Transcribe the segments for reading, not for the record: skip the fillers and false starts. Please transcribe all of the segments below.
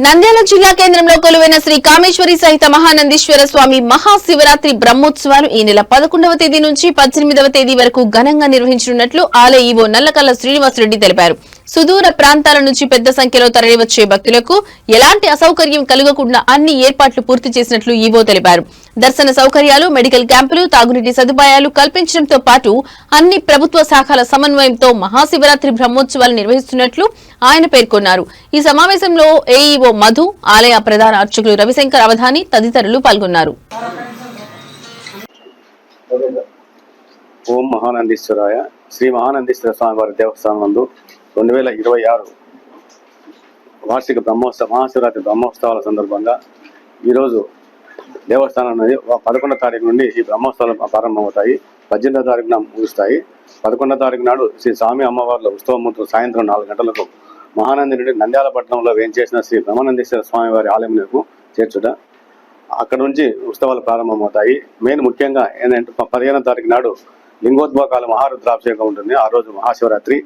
నంద్యాల జిల్లా కేంద్రంలో కొలువైన శ్రీ కామేశ్వరి సహిత మహానందీశ్వర స్వామి మహాశివరాత్రి బ్రహ్మోత్సవాలు ఈ నెల 11వ తేదీ నుంచి 18వ తేదీ వరకు ఘనంగా నిర్వహించనున్నట్లు ఆలయ ఈవో నల్లకల్ల శ్రీనివాసరెడ్డి తెలిపారు. సుదూర ప్రాంతాల నుంచి పెద్ద సంఖ్యలో తరలివచ్చే భక్తులకు ఎలాంటి అసౌకర్యం కలగకుండా అన్ని ఏర్పాట్లు పూర్తి చేసినట్లు ఈవో తెలిపారు. దర్శన సౌకర్యాలు, మెడికల్ క్యాంపులు, తాగునీటి సదుపాయాలు కల్పించడంతో పాటు అన్ని ప్రభుత్వ శాఖల సమన్వయంతో మహాశివరాత్రి బ్రహ్మోత్సవాలు నిర్వహిస్తున్నట్లు ఆయన పేర్కొన్నారు. ఈ సమావేశంలో ఏఈఓ మధు, ఆలయ ప్రధాన అర్చకులు రవిశంకర్ అవధాని తదితరులు పాల్గొన్నారు. ఓం మహానందీశ్వరాయ. శ్రీ మహానందీశ్వర స్వామి వారి దేవస్థానం నందు 2026 వార్షిక మహాశివరాత్రి బ్రహ్మోత్సవాల సందర్భంగా ఈరోజు దేవస్థానం అనేది 11వ తారీఖు నుండి ఈ బ్రహ్మోత్సవాలు ప్రారంభమవుతాయి. 18వ తారీఖున ముగుస్తాయి. 11వ తారీఖు నాడు శ్రీ స్వామి అమ్మవార్ల ఉత్సవమూర్తులు సాయంత్రం 4 గంటలకు మహానంది నుండి నంద్యాల పట్టణంలో వేంచేసిన శ్రీ బ్రహ్మానందేశ్వర స్వామి వారి ఆలయంకు చేర్చుట. అక్కడ నుంచి ఉత్సవాలు ప్రారంభమవుతాయి. ముఖ్యంగా ఏంటంటే 15వ తారీఖు నాడు లింగోద్భవకాల మహారుద్రాభిషేకం ఉంటుంది. ఆ రోజు మహాశివరాత్రి.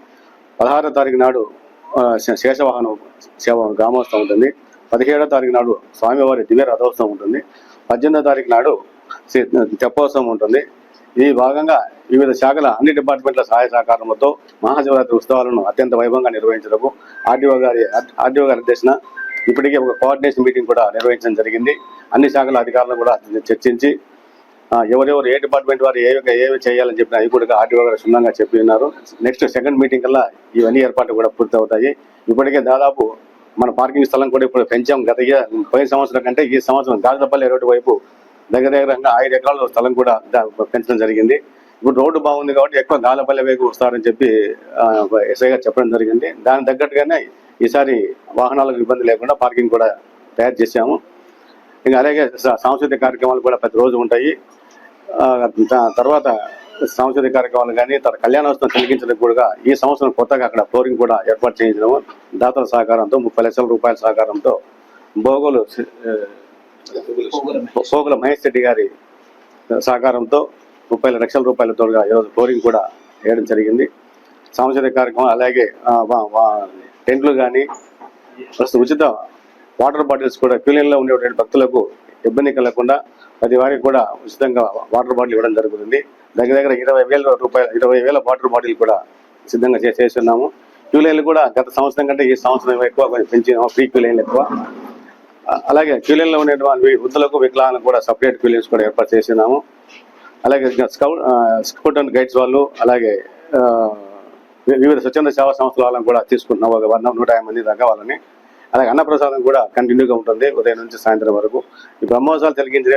16వ తారీఖు నాడు శేషవాహన సేవ గ్రామోత్సవం ఉంటుంది. 17వ తారీఖు నాడు స్వామివారి దివ్య రథోత్సవం ఉంటుంది. 18వ తారీఖు నాడు తెప్పోత్సవం ఉంటుంది. ఈ భాగంగా వివిధ శాఖల అన్ని డిపార్ట్మెంట్ల సహాయ సహకారంతో మహాశివరాత్రి ఉత్సవాలను అత్యంత వైభవంగా నిర్వహించడము ఆర్డీఓ గారి అధ్యక్షన ఇప్పటికే ఒక కోఆర్డినేషన్ మీటింగ్ కూడా నిర్వహించడం జరిగింది. అన్ని శాఖల అధికారులను కూడా చర్చించి ఎవరెవరు ఏ డిపార్ట్మెంట్ వారు ఏవి చేయాలని చెప్పిన అవి కూడా ఆర్డీఓ గారు క్షుణ్ణంగా చెప్పి ఉన్నారు. నెక్స్ట్ సెకండ్ మీటింగ్ కల్లా ఇవన్నీ ఏర్పాట్లు కూడా పూర్తి అవుతాయి. ఇప్పటికే దాదాపు మన పార్కింగ్ స్థలం కూడా ఇప్పుడు పెంచాం. పోయిన సంవత్సరం కంటే ఈ సంవత్సరం గాజులపల్లి రోడ్డు వైపు దగ్గర 5 ఎకరాల స్థలం కూడా పెంచడం జరిగింది. ఇప్పుడు రోడ్డు బాగుంది కాబట్టి ఎక్కువ గాజులపల్లి వైపు వస్తారని చెప్పి ఎస్ఐ గారు చెప్పడం జరిగింది. దానికి తగ్గట్టుగానే ఈసారి వాహనాలకు ఇబ్బంది లేకుండా పార్కింగ్ కూడా తయారు చేశాము. ఇంకా అలాగే సాంస్కృతిక కార్యక్రమాలు కూడా ప్రతిరోజు ఉంటాయి. తర్వాత సాంస్కృతిక కార్యక్రమాలు కానీ కళ్యాణోత్సవం కలిగించడానికి కూడా ఈ సంవత్సరం కొత్తగా అక్కడ ఫ్లోరింగ్ కూడా ఏర్పాటు చేయించడం దాతల సహకారంతో 30 లక్షల రూపాయల సహకారంతో పోగుల మహేష్ రెడ్డి గారి సహకారంతో 30 లక్షల రూపాయలతో ఈరోజు ఫ్లోరింగ్ కూడా వేయడం జరిగింది. సాంస్కృతిక కార్యక్రమం అలాగే టెంట్లు కానీ ఉచిత వాటర్ బాటిల్స్ కూడా క్యూలైన్లో ఉండేటువంటి భక్తులకు ఇబ్బంది కలగకుండా ప్రతి వారికి కూడా ఉచితంగా వాటర్ బాటిల్ ఇవ్వడం జరుగుతుంది. దగ్గర 20,000 వాటర్ బాటిల్ కూడా సిద్ధంగా చేస్తున్నాము. క్యూలైన్లు కూడా గత సంవత్సరం కంటే ఈ సంవత్సరం ఎక్కువ పెంచినాము. ఫ్రీ క్యూలైన్లు ఎక్కువ. అలాగే క్యూలైన్లో ఉండేటువంటి వృద్ధులకు వికలాంగులకు కూడా సపరేట్ క్యూలైన్స్ కూడా ఏర్పాటు చేస్తున్నాము. అలాగే స్కౌట్ అండ్ గైడ్స్ వాళ్ళు అలాగే వివిధ స్వచ్ఛంద సేవా సంస్థల వాళ్ళని కూడా తీసుకుంటున్నాం. 150 మంది దాకా వాళ్ళని. అలాగే అన్నప్రసాదం కూడా కంటిన్యూగా ఉంటుంది ఉదయం నుంచి సాయంత్రం వరకు. ఈ బ్రహ్మోత్సవాలు జరిగించే